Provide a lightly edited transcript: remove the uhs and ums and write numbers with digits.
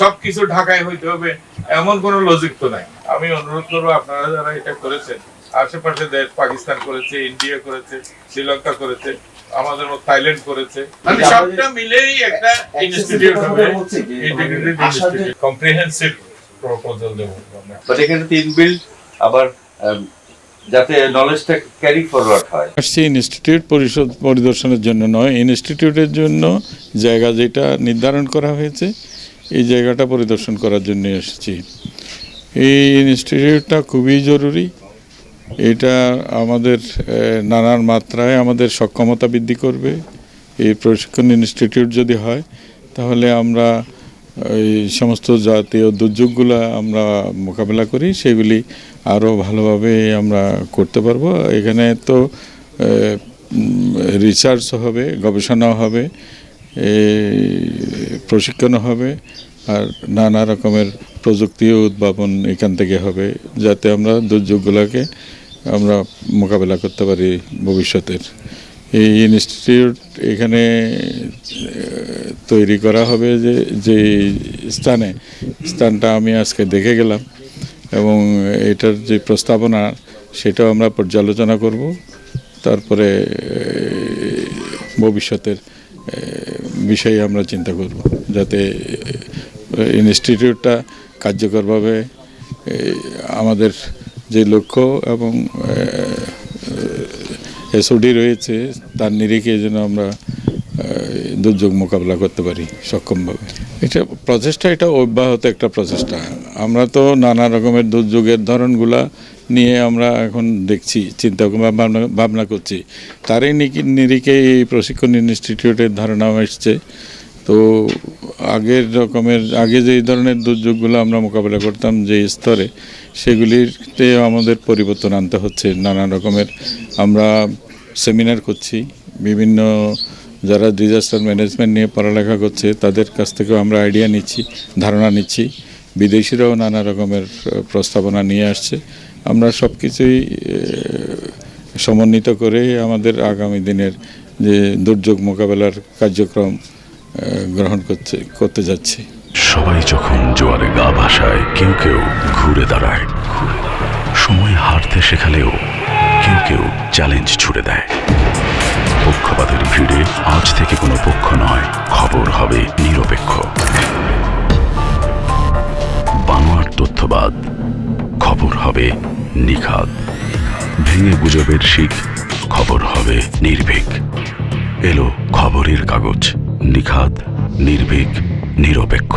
সবকিছু ঢাকায় হইতে হবে এমন কোনো লজিক তো নাই। আমি অনুরোধ করবো আপনারা যারা এটা করেছেন, আশেপাশে দেশ পাকিস্তান করেছে, ইন্ডিয়া করেছে, শ্রীলঙ্কা করেছে, আমাদের মতো থাইল্যান্ড করেছে, মানে সবটা মিলেই একটা ইনস্টিটিউট হবে, ইন্টিগ্রেটেড ইনস্টিটিউট, কম্প্রিহেনসিভ প্রপোজাল দেবো আমরা। বাট এখানে তিন বিল্ড আবার যাতে নলেজটা ক্যারি ফরওয়ার্ড হয়। আসছি ইনস্টিটিউট পরিদর্শনের জন্য নয়, ইনস্টিটিউটের জন্য জায়গা যেটা নির্ধারণ করা হয়েছে এই জায়গাটা পরিদর্শন করার জন্য এসেছি। এই ইনস্টিটিউটটা খুবই জরুরি। এটা আমাদের নানান মাত্রায় আমাদের সক্ষমতা বৃদ্ধি করবে। এই প্রশিক্ষণ ইনস্টিটিউট যদি হয় তাহলে আমরা এই সমস্ত জাতীয় দুর্যোগগুলো আমরা মোকাবেলা করি, সেগুলি আরও ভালোভাবে আমরা করতে পারবো। এখানে তো রিসার্চ হবে, গবেষণা হবে, প্রশিক্ষণ হবে, আর নানা রকমের প্রযুক্তিও উদ্ভাবন এখান থেকে হবে, যাতে আমরা দুর্যোগগুলোকে আমরা মোকাবেলা করতে পারি ভবিষ্যতের। এই ইনস্টিটিউট এখানে তৈরি করা হবে যে স্থানটা আমি আজকে দেখে গেলাম, এবং এটার যে প্রস্তাবনা সেটাও আমরা পর্যালোচনা করব। তারপরে ভবিষ্যতের বিষয়ে আমরা চিন্তা করব, যাতে ইনস্টিটিউটটা কার্যকরভাবে আমাদের যে লক্ষ্য এবং এসওডি রয়েছে তার নিরিখে যেন আমরা দুর্যোগ মোকাবিলা করতে পারি সক্ষমভাবে। এটা অব্যাহত একটা প্রচেষ্টা। আমরা তো নানা রকমের দুর্যোগের ধরনগুলা নিয়ে আমরা এখন দেখছি, চিন্তা ভাবনা করছি। তারই নিরিখে এই প্রশিক্ষণ ইনস্টিটিউটের ধারণা এসছে। তো আগে যে ধরনের দুর্যোগগুলো আমরা মোকাবিলা করতাম যে স্তরে, সেগুলিতে আমাদের পরিবর্তন আনতে হচ্ছে। নানা রকমের আমরা সেমিনার করছি, বিভিন্ন যারা ডিজাস্টার ম্যানেজমেন্ট নিয়ে পড়ালেখা করছে তাদের কাছ থেকেও আমরা আইডিয়া নিচ্ছি, ধারণা নিচ্ছি। বিদেশিরাও নানা রকমের প্রস্তাবনা নিয়ে আসছে। আমরা সব কিছুই সমন্বিত করে আমাদের আগামী দিনের যে দুর্যোগ মোকাবেলার কার্যক্রম গ্রহণ করতে যাচ্ছি। সবাই যখন জোয়ারে গা ভাসায়, কেউ কেউ ঘুরে দাঁড়ায়। সময় হারতে শেখালেও কেউ কেউ চ্যালেঞ্জ ছুড়ে দেয়। পক্ষপাতের ভিড়ে আজ থেকে কোনো পক্ষ নয়, খবর হবে নিরপেক্ষ। বানোয়ার তথ্যবাদ, খবর হবে নিখাদ। ভেঙে গুজবের শিখ, খবর হবে নির্ভীক। এলো খবরের কাগজ, নিখাদ, নির্ভীক, নিরপেক্ষ।